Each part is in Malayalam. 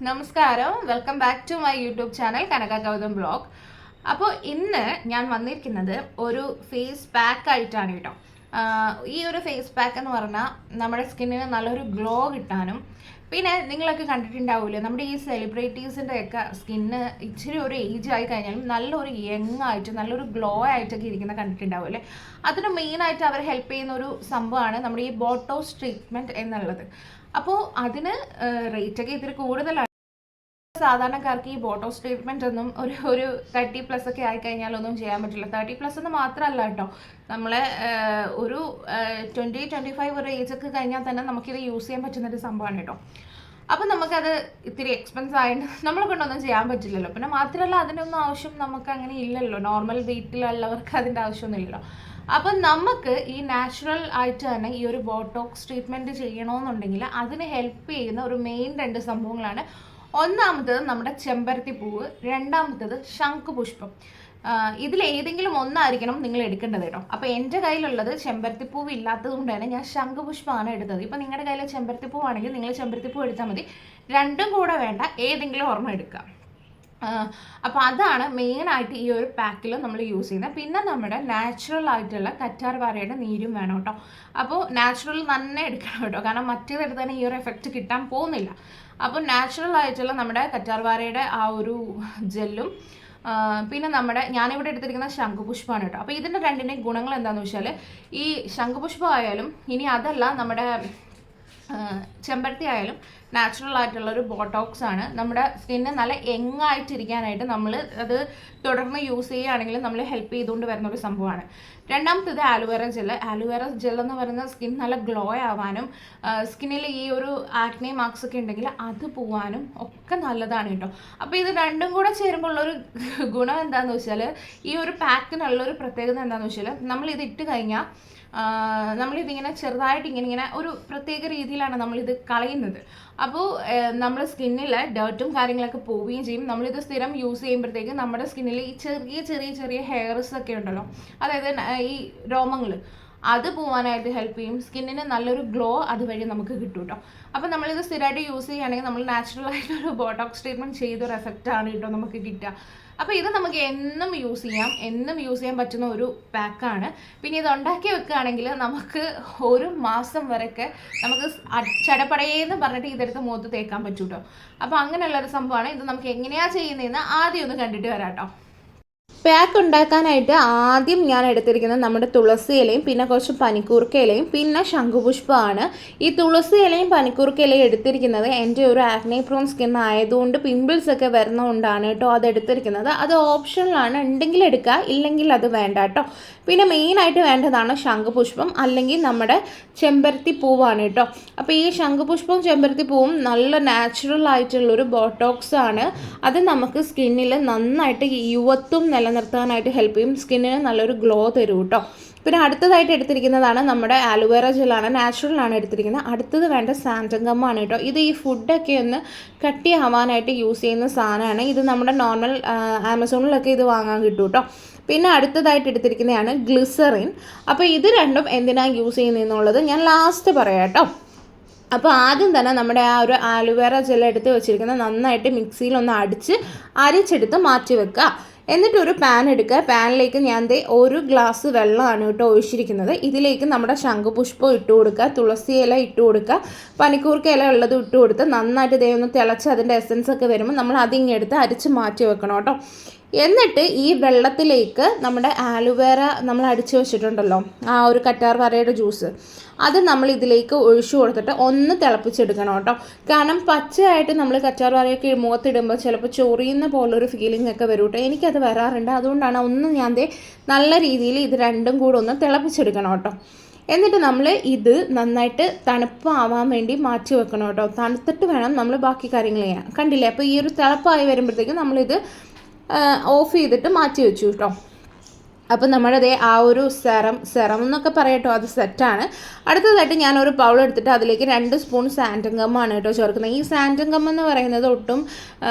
നമസ്കാരം, welcome back to my YouTube channel Kanaka Gautam blog. അപ്പോൾ ഇന്ന് ഞാൻ വന്നിരിക്കുന്നത് ഒരു ഫേസ് പാക്ക് ആയിട്ടാണ് കേട്ടോ. ഈ ഒരു ഫേസ് പാക്ക് എന്ന് പറഞ്ഞാൽ നമ്മുടെ സ്കിന്നിന് നല്ലൊരു ഗ്ലോ കിട്ടാനും, പിന്നെ നിങ്ങളൊക്കെ കണ്ടിട്ടുണ്ടാവില്ലേ നമ്മുടെ ഈ സെലിബ്രിറ്റീസിൻ്റെ ഒക്കെ സ്കിന്ന് ഇച്ചിരി ഒരു ഏജ് ആയി കഴിഞ്ഞാലും നല്ലൊരു യങ് ആയിട്ട് നല്ലൊരു ഗ്ലോ ആയിട്ടൊക്കെ ഇരിക്കുന്ന കണ്ടിട്ടുണ്ടാവില്ലേ. അതിന് മെയിനായിട്ട് അവർ ഹെൽപ്പ് ചെയ്യുന്ന ഒരു സംഭവമാണ് നമ്മുടെ ഈ ബോട്ടോക്സ് ട്രീറ്റ്മെൻറ്റ് എന്നുള്ളത്. അപ്പോൾ അതിന് റേറ്റൊക്കെ ഇത്തിരി കൂടുതലാണ്. സാധാരണക്കാർക്ക് ഈ ബോട്ടോക്സ് ട്രീറ്റ്മെൻറ്റ് ഒന്നും ഒരു 30+ ഒക്കെ ആയിക്കഴിഞ്ഞാലൊന്നും ചെയ്യാൻ പറ്റില്ല. 30+ എന്ന് മാത്രമല്ല കേട്ടോ, നമ്മളെ ഒരു 20-25 ഒരു ഏജൊക്കെ കഴിഞ്ഞാൽ തന്നെ നമുക്കിത് യൂസ് ചെയ്യാൻ പറ്റുന്നൊരു സംഭവമാണ് കേട്ടോ. അപ്പം നമുക്കത് ഇത്തിരി എക്സ്പെൻസ് ആയിട്ട് നമ്മളെ കൊണ്ടൊന്നും ചെയ്യാൻ പറ്റില്ലല്ലോ. പിന്നെ മാത്രമല്ല അതിനൊന്നും ആവശ്യം നമുക്ക് അങ്ങനെ ഇല്ലല്ലോ, നോർമൽ വീട്ടിലുള്ളവർക്ക് അതിൻ്റെ ആവശ്യമൊന്നുമില്ലല്ലോ. അപ്പം നമുക്ക് ഈ നാച്ചുറൽ ആയിട്ട് തന്നെ ഈ ഒരു ബോട്ടോക്സ് ട്രീറ്റ്മെൻറ്റ് ചെയ്യണമെന്നുണ്ടെങ്കിൽ അതിന് ഹെൽപ്പ് ചെയ്യുന്ന ഒരു മെയിൻ 2 സംഭവങ്ങളാണ്. ഒന്നാമത്തത് നമ്മുടെ ചെമ്പരത്തി പൂവ്, രണ്ടാമത്തത് ശംഖുപുഷ്പം. ഇതിലേതെങ്കിലും ഒന്നായിരിക്കണം നിങ്ങൾ എടുക്കേണ്ടത് കേട്ടോ. അപ്പോൾ എൻ്റെ കയ്യിലുള്ളത് ചെമ്പരത്തിപ്പൂവ് ഇല്ലാത്തത് കൊണ്ട് തന്നെ ഞാൻ ശംഖുപുഷ്പമാണ് എടുത്തത്. ഇപ്പം നിങ്ങളുടെ കയ്യിൽ ചെമ്പരത്തിപ്പൂവാണെങ്കിൽ നിങ്ങൾ ചെമ്പരത്തിപ്പൂ എടുത്താൽ മതി. രണ്ടും കൂടെ വേണ്ട, ഏതെങ്കിലും ഓർമ്മ എടുക്കാം. അപ്പോൾ അതാണ് മെയിനായിട്ട് ഈ ഒരു പാക്കിൽ നമ്മൾ യൂസ് ചെയ്യുന്നത്. പിന്നെ നമ്മുടെ നാച്ചുറൽ ആയിട്ടുള്ള കറ്റാർവാഴയുടെ നീരും വേണം കേട്ടോ. അപ്പോൾ നാച്ചുറൽ തന്നെ എടുക്കണം കേട്ടോ, കാരണം മറ്റേതെടുത്ത് തന്നെ ഈ ഒരു എഫക്റ്റ് കിട്ടാൻ പോകുന്നില്ല. അപ്പോൾ നാച്ചുറൽ ആയിട്ടുള്ള നമ്മുടെ കറ്റാർവാഴയുടെ ആ ഒരു ജെല്ലും പിന്നെ ഞാനിവിടെ എടുത്തിരിക്കുന്ന ശംഖുപുഷ്പമാണ് കേട്ടോ. അപ്പോൾ ഇതിൻ്റെ രണ്ടിൻ്റെയും ഗുണങ്ങൾ എന്താണെന്ന് വെച്ചാൽ, ഈ ശംഖുപുഷ്പം ആയാലും ഇനി അതല്ല നമ്മുടെ ചെമ്പരത്തി ആയാലും നാച്ചുറൽ ആയിട്ടുള്ളൊരു ബോട്ടോക്സ് ആണ്. നമ്മുടെ സ്കിന്ന് നല്ല യങ് ആയിട്ടിരിക്കാനായിട്ട് നമ്മൾ അത് തുടർന്ന് യൂസ് ചെയ്യുകയാണെങ്കിൽ നമ്മൾ ഹെൽപ്പ് ചെയ്തുകൊണ്ട് വരുന്ന ഒരു സംഭവമാണ്. രണ്ടാമത്തേത് ആലുവേറ ജെൽ. ആലുവേറ ജെൽ എന്ന് പറയുന്നത് സ്കിൻ നല്ല ഗ്ലോ ആവാനും സ്കിന്നിൽ ഈ ഒരു ആക്നെ മാർക്സ് ഒക്കെ ഉണ്ടെങ്കിൽ അത് പോവാനും ഒക്കെ നല്ലതാണ് കേട്ടോ. അപ്പോൾ ഇത് രണ്ടും കൂടെ ചേരുമ്പോൾ ഉള്ളൊരു ഗുണം എന്താണെന്ന് വെച്ചാൽ, ഈ ഒരു പാക്കിനുള്ളൊരു പ്രത്യേകത എന്താണെന്ന് വെച്ചാൽ, നമ്മളിത് ഇട്ട് കഴിഞ്ഞാൽ നമ്മളിതിങ്ങനെ ചെറുതായിട്ട് ഇങ്ങനെ ഒരു പ്രത്യേക രീതിയിലാണ് നമ്മളിത് കളയുന്നത്. അപ്പോൾ നമ്മുടെ സ്കിന്നിൽ ഡേർട്ടും കാര്യങ്ങളൊക്കെ പോവുകയും ചെയ്യും. നമ്മളിത് സ്ഥിരം യൂസ് ചെയ്യുമ്പോഴത്തേക്ക് നമ്മുടെ സ്കിന്നിൽ ഈ ചെറിയ ഹെയർസ് ഒക്കെ ഉണ്ടല്ലോ, അതായത് ഈ രോമങ്ങൾ, അത് പോകാനായിട്ട് ഹെൽപ്പ് ചെയ്യും. സ്കിന്നിന് നല്ലൊരു ഗ്ലോ അതുവഴി നമുക്ക് കിട്ടും കേട്ടോ. അപ്പോൾ നമ്മളിത് സ്ഥിരമായിട്ട് യൂസ് ചെയ്യുകയാണെങ്കിൽ നമ്മൾ നാച്ചുറൽ ആയിട്ടൊരു ബോട്ടോക്സ് ട്രീറ്റ്മെൻറ്റ് ചെയ്തൊരു എഫക്റ്റാണ് കേട്ടോ നമുക്ക് കിട്ടുക. അപ്പോൾ ഇത് നമുക്ക് എന്നും യൂസ് ചെയ്യാൻ പറ്റുന്ന ഒരു പാക്കാണ്. പിന്നെ ഇത് ഉണ്ടാക്കി വെക്കുകയാണെങ്കിൽ നമുക്ക് 1 മാസം വരെയൊക്കെ നമുക്ക് ചടപടയെന്ന് പറഞ്ഞിട്ട് ഇതെടുത്ത് മുഖത്ത് തേക്കാൻ പറ്റും കേട്ടോ. അപ്പോൾ അങ്ങനെയുള്ളൊരു സംഭവമാണ്. ഇത് നമുക്ക് എങ്ങനെയാണ് ചെയ്യുന്നതെന്ന് ആദ്യം ഒന്ന് കണ്ടിട്ട് വരാം കേട്ടോ. പാക്ക് ഉണ്ടാക്കാനായിട്ട് ആദ്യം ഞാൻ എടുത്തിരിക്കുന്നത് നമ്മുടെ തുളസി ഇലയും പിന്നെ കുറച്ച് പനിക്കൂർക്ക ഇലയും പിന്നെ ശംഖുപുഷ്പമാണ്. ഈ തുളസി ഇലയും പനിക്കൂർക്ക ഇലയും എടുത്തിരിക്കുന്നത് എൻ്റെ ഒരു ആക്നെ പ്രോൺ സ്കിൻ ആയതുകൊണ്ട് പിമ്പിൾസ് ഒക്കെ വരുന്നതുകൊണ്ടാണ് കേട്ടോ അത് എടുത്തിരിക്കുന്നത്. അത് ഓപ്ഷനിലാണ്, ഉണ്ടെങ്കിൽ എടുക്കുക, ഇല്ലെങ്കിൽ അത് വേണ്ട കേട്ടോ. പിന്നെ മെയിനായിട്ട് വേണ്ടതാണ് ശംഖുപുഷ്പം അല്ലെങ്കിൽ നമ്മുടെ ചെമ്പരത്തി പൂവാണ് കേട്ടോ. അപ്പോൾ ഈ ശംഖുപുഷ്പവും ചെമ്പരത്തി പൂവും നല്ല നാച്ചുറൽ ആയിട്ടുള്ളൊരു ബോട്ടോക്സ് ആണ്. അത് നമുക്ക് സ്കിന്നിൽ നന്നായിട്ട് യുവത്വം നിലനിർത്താനായിട്ട് ഹെൽപ്പ് ചെയ്യും, സ്കിന്നിന് നല്ലൊരു ഗ്ലോ തരും കേട്ടോ. പിന്നെ അടുത്തതായിട്ട് എടുത്തിരിക്കുന്നതാണ് നമ്മുടെ ആലുവേറ ജെല്ലാണ്, നാച്ചുറലാണ് എടുത്തിരിക്കുന്നത്. അടുത്തത് വേണ്ട സാൻറ്റൻഗമ്മാണ് കേട്ടോ. ഇത് ഈ ഫുഡൊക്കെ ഒന്ന് കട്ടിയാവാനായിട്ട് യൂസ് ചെയ്യുന്ന സാധനമാണ്. ഇത് നമ്മുടെ നോർമൽ ആമസോണിലൊക്കെ ഇത് വാങ്ങാൻ കിട്ടും കേട്ടോ. പിന്നെ അടുത്തതായിട്ട് എടുത്തിരിക്കുന്നതാണ് ഗ്ലിസറിൻ. അപ്പോൾ ഇത് രണ്ടും എന്തിനാണ് യൂസ് ചെയ്യുന്നതെന്നുള്ളത് ഞാൻ ലാസ്റ്റ് പറയാം കേട്ടോ. അപ്പോൾ ആദ്യം തന്നെ നമ്മുടെ ആ ഒരു ആലുവേറ ജെൽ എടുത്ത് വെച്ചിരിക്കുന്നത് നന്നായിട്ട് മിക്സിയിലൊന്ന് അരിച്ചെടുത്ത് മാറ്റി വെക്കുക. എന്നിട്ട് ഒരു പാൻ എടുക്കുക. പാനിലേക്ക് ഞാൻ 1 ഗ്ലാസ് വെള്ളമാണ് കേട്ടോ ഒഴിച്ചിരിക്കുന്നത്. ഇതിലേക്ക് നമ്മുടെ ശംഖുപുഷ്പം ഇട്ട് കൊടുക്കുക, തുളസി ഇല ഇട്ട് കൊടുക്കുക, പനിക്കൂർക്ക ഇല ഉള്ളത് ഇട്ട് കൊടുത്ത് നന്നായിട്ട് ഒന്ന് തിളച്ച് അതിൻ്റെ എസൻസ് ഒക്കെ വരുമ്പോൾ നമ്മൾ അതിങ്ങെടുത്ത് അരിച്ച് മാറ്റി വെക്കണം കേട്ടോ. എന്നിട്ട് ഈ വെള്ളത്തിലേക്ക് നമ്മുടെ ആലുവേറ നമ്മൾ അടിച്ച് വെച്ചിട്ടുണ്ടല്ലോ, ആ ഒരു കറ്റാർവാഴയുടെ ജ്യൂസ്, അത് നമ്മൾ ഇതിലേക്ക് ഒഴിച്ചു കൊടുത്തിട്ട് ഒന്ന് തിളപ്പിച്ചെടുക്കണം കേട്ടോ. കാരണം പച്ചയായിട്ട് നമ്മൾ കറ്റാർവാഴയൊക്കെ മുഖത്തിടുമ്പോൾ ചിലപ്പോൾ ചൊറിയുന്ന പോലൊരു ഫീലിംഗ് ഒക്കെ വരും കേട്ടോ. എനിക്കത് വരാറുണ്ട്. അതുകൊണ്ടാണ് ഞാൻ നല്ല രീതിയിൽ ഇത് രണ്ടും കൂടെ ഒന്ന് തിളപ്പിച്ചെടുക്കണം കേട്ടോ. എന്നിട്ട് നമ്മൾ ഇത് നന്നായിട്ട് തണുപ്പാവാൻ വേണ്ടി മാറ്റി വെക്കണം കേട്ടോ. തണുത്തിട്ട് വേണം നമ്മൾ ബാക്കി കാര്യങ്ങൾ ചെയ്യാൻ. കണ്ടില്ലേ, അപ്പോൾ ഈ ഒരു തിളപ്പായി വരുമ്പോഴത്തേക്കും നമ്മളിത് ഓഫ് ചെയ്തിട്ട് മാറ്റി വെച്ചു കേട്ടോ. അപ്പോൾ നമ്മുടെ ആ ഒരു സെറം എന്നൊക്കെ പറയട്ടോ, അത് സെറ്റാണ്. അടുത്തതായിട്ട് ഞാനൊരു ബൗൾ എടുത്തിട്ട് അതിലേക്ക് 2 സ്പൂൺ സാൻറ്റൻഗമ്മാണ് കേട്ടോ ചേർക്കുന്നത്. ഈ സാൻറ്റൻഗം എന്ന് പറയുന്നത് ഒട്ടും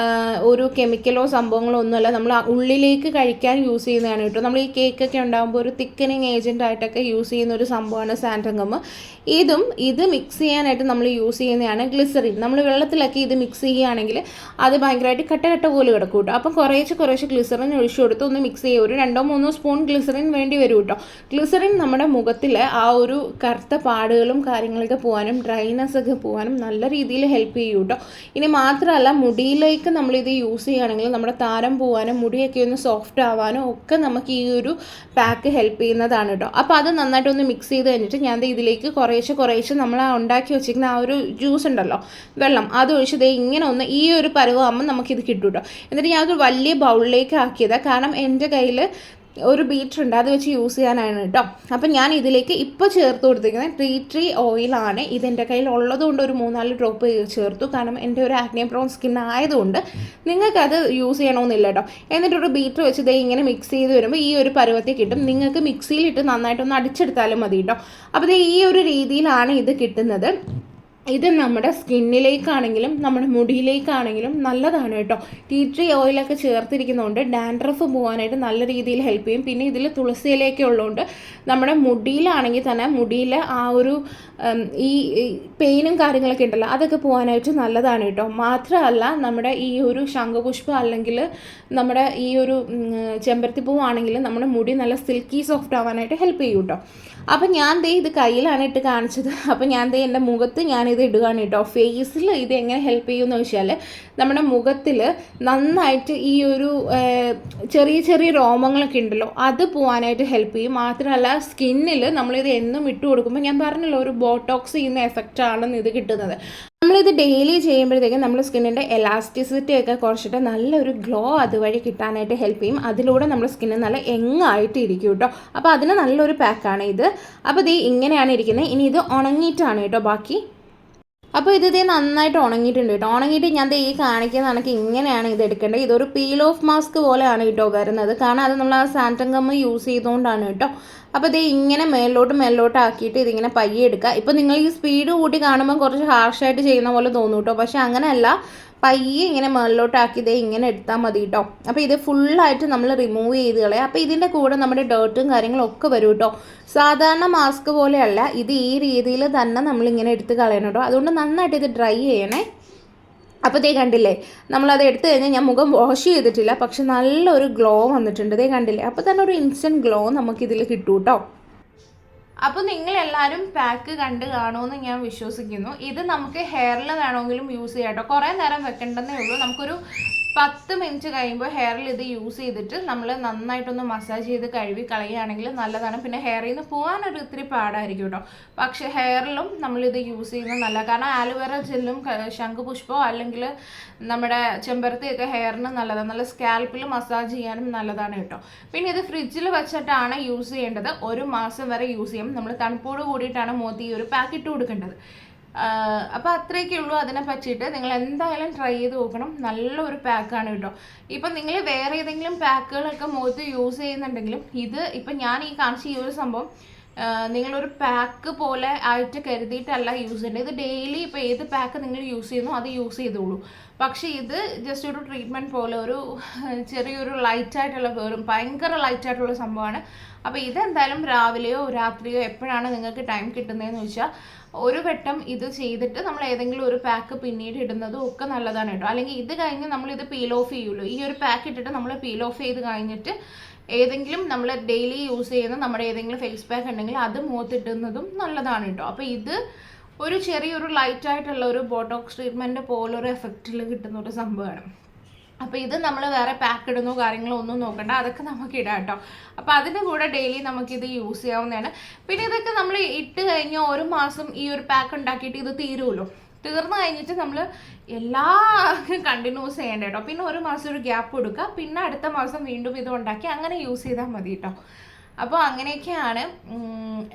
ഒരു കെമിക്കലോ സംഭവങ്ങളോ ഒന്നുമല്ല, നമ്മൾ ഉള്ളിലേക്ക് കഴിക്കാൻ യൂസ് ചെയ്യുന്നതാണ് കേട്ടോ. നമ്മൾ ഈ കേക്കൊക്കെ ഉണ്ടാകുമ്പോൾ ഒരു തിക്കനിങ് ഏജൻ്റ് ആയിട്ടൊക്കെ യൂസ് ചെയ്യുന്ന ഒരു സംഭവമാണ് സാൻറ്റൻഗം. ഇത് മിക്സ് ചെയ്യാനായിട്ട് നമ്മൾ യൂസ് ചെയ്യുന്നതാണ് ഗ്ലിസറിൻ. നമ്മൾ വെള്ളത്തിലൊക്കെ ഇത് മിക്സ് ചെയ്യുകയാണെങ്കിൽ അത് ഭയങ്കരമായിട്ട് കട്ട പോലെ കിടക്കും കേട്ടോ. അപ്പം കുറേശ്ശെ ഗ്ലിസറിൻ ഒഴിച്ചു കൊടുത്ത് ഒന്ന് മിക്സ് ചെയ്യുക. ഒരു 2-3 സ്പൂൺ ഗ്ലിസറിൻ വേണ്ടി വരും കേട്ടോ. ഗ്ലിസറിൻ നമ്മുടെ മുഖത്തിൽ ആ ഒരു കറുത്ത പാടുകളും കാര്യങ്ങളൊക്കെ പോകാനും ഡ്രൈനെസ് ഒക്കെ പോകാനും നല്ല രീതിയിൽ ഹെൽപ്പ് ചെയ്യും കേട്ടോ. ഇനി മാത്രമല്ല, മുടിയിലേക്ക് നമ്മളിത് യൂസ് ചെയ്യുകയാണെങ്കിൽ നമ്മുടെ താരം പോകാനും മുടിയൊക്കെ ഒന്ന് സോഫ്റ്റ് ആവാനും ഒക്കെ നമുക്ക് ഈ ഒരു പാക്ക് ഹെൽപ്പ് ചെയ്യുന്നതാണ് കേട്ടോ. അപ്പോൾ അത് നന്നായിട്ടൊന്ന് മിക്സ് ചെയ്ത് കഴിഞ്ഞിട്ട് ഞാൻ ഇതിലേക്ക് കുറേശ്ശെ നമ്മൾ ഉണ്ടാക്കി വെച്ചിരിക്കുന്ന ആ ഒരു ജ്യൂസ് ഉണ്ടല്ലോ, വെള്ളം, അത് ഒഴിച്ച് ഇങ്ങനെ ഒന്ന് ഈ ഒരു പരുവാകുമ്പോൾ നമുക്കിത് കിട്ടും കേട്ടോ. എന്നിട്ട് ഞാനൊരു വലിയ ബൗളിലേക്ക് ആക്കിയതാണ്. കാരണം എൻ്റെ കയ്യിൽ ഒരു ബീറ്റർ ഉണ്ട്, അത് വെച്ച് യൂസ് ചെയ്യാനാണ് കേട്ടോ. അപ്പം ഞാൻ ഇതിലേക്ക് ഇപ്പോൾ ചേർത്ത് കൊടുത്തിരിക്കുന്നത് ട്രീ ഓയിലാണ്. ഇതെൻ്റെ കയ്യിൽ ഉള്ളതുകൊണ്ട് ഒരു 3-4 ഡ്രോപ്പ് ചേർത്തു. കാരണം എൻ്റെ ഒരു ആക്നെ പ്രോൺ സ്കിൻ ആയതുകൊണ്ട് നിങ്ങൾക്കത് യൂസ് ചെയ്യണമെന്നില്ല കേട്ടോ. എന്നിട്ടൊരു ബീറ്റർ വെച്ച് ഇങ്ങനെ മിക്സ് ചെയ്ത് വരുമ്പോൾ ഈ ഒരു പരുവത്തിൽ കിട്ടും. നിങ്ങൾക്ക് മിക്സിയിലിട്ട് നന്നായിട്ടൊന്ന് അടിച്ചെടുത്താലും മതി കേട്ടോ. അപ്പോൾ ഈ ഒരു രീതിയിലാണ് ഇത് കിട്ടുന്നത്. ഇത് നമ്മുടെ സ്കിന്നിലേക്കാണെങ്കിലും നമ്മുടെ മുടിയിലേക്കാണെങ്കിലും നല്ലതാണ് കേട്ടോ. ടീ ഓയിലൊക്കെ ചേർത്തിരിക്കുന്നതുകൊണ്ട് ഡാൻഡ്രഫ് പോകാനായിട്ട് നല്ല രീതിയിൽ ഹെൽപ്പ് ചെയ്യും. പിന്നെ ഇതിൽ തുളസിയിലേക്ക് ഉള്ളതുകൊണ്ട് നമ്മുടെ മുടിയിലാണെങ്കിൽ തന്നെ മുടിയിൽ ആ ഒരു ഈ പെയിനും കാര്യങ്ങളൊക്കെ ഉണ്ടല്ലോ, അതൊക്കെ പോകാനായിട്ട് നല്ലതാണ് കേട്ടോ. മാത്രമല്ല, നമ്മുടെ ഈ ഒരു ശംഖുപുഷ്പം അല്ലെങ്കിൽ നമ്മുടെ ഈ ഒരു ചെമ്പരത്തിപ്പൂവാണെങ്കിൽ നമ്മുടെ മുടി നല്ല സിൽക്കി സോഫ്റ്റ് ആവാനായിട്ട് ഹെൽപ്പ് ചെയ്യും കേട്ടോ. അപ്പം ഞാൻ ഇത് കയ്യിലാണ് ഇട്ട് കാണിച്ചത്. അപ്പം ഞാൻ എൻ്റെ മുഖത്ത് ഞാനിത് ഇടുകയാണ് കേട്ടോ. ഫേസിൽ ഇത് എങ്ങനെ ഹെൽപ്പ് ചെയ്യുമെന്ന് വെച്ചാൽ നമ്മുടെ മുഖത്തിൽ നന്നായിട്ട് ഈ ഒരു ചെറിയ രോമങ്ങളൊക്കെ ഉണ്ടല്ലോ, അത് പോകാനായിട്ട് ഹെൽപ്പ് ചെയ്യും. മാത്രമല്ല, സ്കിന്നിൽ നമ്മളിത് എന്നും ഇട്ട് കൊടുക്കുമ്പോൾ ഞാൻ പറഞ്ഞല്ലോ ഒരു ബോട്ടോക്സ് ചെയ്യുന്ന എഫക്റ്റ് ആണെന്ന് ഇത് കിട്ടുന്നത്. നമ്മളിത് ഡെയിലി ചെയ്യുമ്പോഴത്തേക്കും നമ്മുടെ സ്കിന്നിൻ്റെ എലാസ്റ്റിസിറ്റി ഒക്കെ കുറച്ചിട്ട് നല്ലൊരു ഗ്ലോ അതുവഴി കിട്ടാനായിട്ട് ഹെൽപ്പ് ചെയ്യും. അതിലൂടെ നമ്മുടെ സ്കിന്ന് നല്ല യങ്ങായിട്ട് ഇരിക്കും കേട്ടോ. അപ്പോൾ അതിന് നല്ലൊരു പാക്കാണ് ഇത്. അപ്പോൾ ഇങ്ങനെയാണ് ഇരിക്കുന്നത്. ഇനി ഇത് ഉണങ്ങിയിട്ടാണ് കേട്ടോ ബാക്കി. അപ്പോൾ ഇത് നന്നായിട്ട് ഉണങ്ങിയിട്ടുണ്ട് കേട്ടോ. ഉണങ്ങിയിട്ട് ഞാൻ ഈ കാണിക്കുന്ന കണക്ക് ഇങ്ങനെയാണ് ഇത് എടുക്കേണ്ടത്. ഇതൊരു പീൽ ഓഫ് മാസ്ക് പോലെയാണ് കേട്ടോ വരുന്നത്. കാരണം അത് നമ്മൾ ആ സാൻറ്റൻ ഗം യൂസ് ചെയ്തുകൊണ്ടാണ് കേട്ടോ. അപ്പോൾ ഇങ്ങനെ മേലോട്ട് ആക്കിയിട്ട് ഇതിങ്ങനെ പയ്യെ എടുക്കുക. ഇപ്പോൾ നിങ്ങൾ ഈ സ്പീഡ് കൂട്ടി കാണുമ്പോൾ കുറച്ച് ഹാർഷായിട്ട് ചെയ്യുന്ന പോലെ തോന്നും കേട്ടോ. പക്ഷേ അങ്ങനെയല്ല, പയ്യെ ഇങ്ങനെ മുകളിലോട്ടാക്കി ഇങ്ങനെ എടുത്താൽ മതി കേട്ടോ. അപ്പോൾ ഇത് ഫുള്ളായിട്ട് നമ്മൾ റിമൂവ് ചെയ്ത് കളയാം. അപ്പോൾ ഇതിൻ്റെ കൂടെ നമ്മുടെ ഡേർട്ടും കാര്യങ്ങളൊക്കെ വരും കേട്ടോ. സാധാരണ മാസ്ക് പോലെയല്ല, ഇത് ഈ രീതിയിൽ തന്നെ നമ്മളിങ്ങനെ എടുത്ത് കളയണം കേട്ടോ. അതുകൊണ്ട് നന്നായിട്ട് ഇത് ഡ്രൈ ചെയ്യണേ. അപ്പോൾ കണ്ടില്ലേ, നമ്മളത് എടുത്തു കഴിഞ്ഞാൽ ഞാൻ മുഖം വാഷ് ചെയ്തിട്ടില്ല, പക്ഷെ നല്ലൊരു ഗ്ലോ വന്നിട്ടുണ്ട്. കണ്ടില്ലേ, അപ്പോൾ തന്നെ ഒരു ഇൻസ്റ്റൻറ്റ് ഗ്ലോ നമുക്കിതിൽ കിട്ടും കേട്ടോ. അപ്പോൾ നിങ്ങളെല്ലാവരും പാക്ക് കണ്ട് കാണുമെന്ന് ഞാൻ വിശ്വസിക്കുന്നു. ഇത് നമുക്ക് ഹെയറിൽ വേണമെങ്കിലും യൂസ് ചെയ്യാം കേട്ടോ. കുറേ നേരം വെക്കേണ്ടതേ ഉള്ളൂ. നമുക്കൊരു 10 മിനിറ്റ് കഴിയുമ്പോൾ ഹെയറിൽ ഇത് യൂസ് ചെയ്തിട്ട് നമ്മൾ നന്നായിട്ടൊന്ന് മസാജ് ചെയ്ത് കഴുകി കളയുകയാണെങ്കിൽ നല്ലതാണ്. പിന്നെ ഹെയറിൽ നിന്ന് പോകാനൊരു ഇത്തിരി പാടായിരിക്കും കേട്ടോ. പക്ഷേ ഹെയറിലും നമ്മളിത് യൂസ് ചെയ്യുന്നത് നല്ല. കാരണം ആലുവേറ ജെല്ലും ശംഖുപുഷ്പമോ അല്ലെങ്കിൽ നമ്മുടെ ചെമ്പരത്തിയൊക്കെ ഹെയറിന് നല്ലതാണ്. നല്ല സ്കാൽപ്പിൽ മസാജ് ചെയ്യാനും നല്ലതാണ് കേട്ടോ. പിന്നെ ഇത് ഫ്രിഡ്ജിൽ വെച്ചിട്ടാണ് യൂസ് ചെയ്യേണ്ടത്. 1 മാസം വരെ യൂസ് ചെയ്യും. നമ്മൾ തണുപ്പോട് കൂടിയിട്ടാണ് മുഖത്ത് ഈ ഒരു പാക്ക് ഇട്ട് കൊടുക്കേണ്ടത്. അപ്പോൾ അത്രയൊക്കെ ഉള്ളൂ അതിനെ പറ്റിയിട്ട്. നിങ്ങൾ എന്തായാലും ട്രൈ ചെയ്ത് നോക്കണം. നല്ലൊരു പാക്കാണ് കേട്ടോ. ഇപ്പം നിങ്ങൾ വേറെ ഏതെങ്കിലും പാക്കുകളൊക്കെ മുഖത്ത് യൂസ് ചെയ്യുന്നുണ്ടെങ്കിലും ഇപ്പം ഞാൻ ഈ കാണിച്ച ഈ ഒരു സംഭവം നിങ്ങളൊരു പാക്ക് പോലെ ആയിട്ട് കരുതിയിട്ടല്ല യൂസ് ചെയ്യേണ്ടത്. ഇത് ഡെയിലി ഇപ്പോൾ ഏത് പാക്ക് നിങ്ങൾ യൂസ് ചെയ്യുന്നു അത് യൂസ് ചെയ്തോളൂ. പക്ഷേ ഇത് ജസ്റ്റ് ഒരു ട്രീറ്റ്മെൻറ്റ് പോലെ ഒരു ചെറിയൊരു ലൈറ്റായിട്ടുള്ള ഭയങ്കര ലൈറ്റായിട്ടുള്ള സംഭവമാണ്. അപ്പോൾ ഇതെന്തായാലും രാവിലെയോ രാത്രിയോ എപ്പോഴാണ് നിങ്ങൾക്ക് ടൈം കിട്ടുന്നതെന്ന് വെച്ചാൽ ഒരു വട്ടം ഇത് ചെയ്തിട്ട് നമ്മൾ ഏതെങ്കിലും ഒരു പാക്ക് പിന്നീട് ഇടുന്നതും ഒക്കെ നല്ലതാണ് കേട്ടോ. അല്ലെങ്കിൽ ഇത് കഴിഞ്ഞ് നമ്മളിത് പീൽ ഓഫ് ചെയ്യുമല്ലോ, ഈ ഒരു പാക്ക് ഇട്ടിട്ട് നമ്മൾ പീൽ ഓഫ് ചെയ്ത് കഴിഞ്ഞിട്ട് ഏതെങ്കിലും നമ്മൾ ഡെയിലി യൂസ് ചെയ്യുന്ന നമ്മുടെ ഏതെങ്കിലും ഫേസ് പാക്ക് ഉണ്ടെങ്കിൽ അത് മുഖത്തിട്ടുന്നതും നല്ലതാണ് കേട്ടോ. അപ്പോൾ ഇത് ഒരു ചെറിയൊരു ലൈറ്റായിട്ടുള്ള ഒരു ബോട്ടോക്സ് ട്രീറ്റ്മെൻറ്റ് പോലൊരു എഫക്റ്റിൽ കിട്ടുന്ന ഒരു സംഭവമാണ്. അപ്പോൾ ഇത് നമ്മൾ വേറെ പാക്ക് ഇടുന്നോ കാര്യങ്ങളോ ഒന്നും നോക്കണ്ട, അതൊക്കെ നമുക്ക് ഇടാം കേട്ടോ. അപ്പോൾ അതിൻ്റെ കൂടെ ഡെയിലി നമുക്കിത് യൂസ് ചെയ്യാവുന്നതാണ്. പിന്നെ ഇതൊക്കെ നമ്മൾ ഇട്ട് കഴിഞ്ഞാൽ 1 മാസം ഈ ഒരു പാക്ക് ഉണ്ടാക്കിയിട്ട് ഇത് തീരുമല്ലോ. തീർന്നു കഴിഞ്ഞിട്ട് നമ്മൾ എല്ലാ കണ്ടിന്യൂസ് ചെയ്യേണ്ട കേട്ടോ. പിന്നെ 1 മാസം ഒരു ഗ്യാപ്പ് കൊടുക്കുക, പിന്നെ അടുത്ത മാസം വീണ്ടും ഇത് ഉണ്ടാക്കി അങ്ങനെ യൂസ് ചെയ്താൽ മതി കേട്ടോ. അപ്പോൾ അങ്ങനെയൊക്കെയാണ്.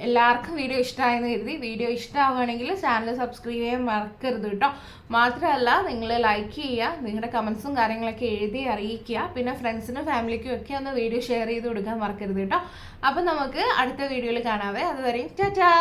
എല്ലാവർക്കും വീഡിയോ ഇഷ്ടമായെന്ന് കരുതി. വീഡിയോ ഇഷ്ടമാവുകയാണെങ്കിൽ ചാനൽ സബ്സ്ക്രൈബ് ചെയ്യാൻ മറക്കരുത് കേട്ടോ. മാത്രമല്ല നിങ്ങൾ ലൈക്ക് ചെയ്യുക, നിങ്ങളുടെ കമൻസും കാര്യങ്ങളൊക്കെ എഴുതി അറിയിക്കുക. പിന്നെ ഫ്രണ്ട്സിനും ഫാമിലിക്കും ഒക്കെ ഒന്ന് വീഡിയോ ഷെയർ ചെയ്ത് കൊടുക്കാൻ മറക്കരുത് കേട്ടോ. അപ്പോൾ നമുക്ക് അടുത്ത വീഡിയോയിൽ കാണാവേ. അതുവരെയും ടാറ്റാ.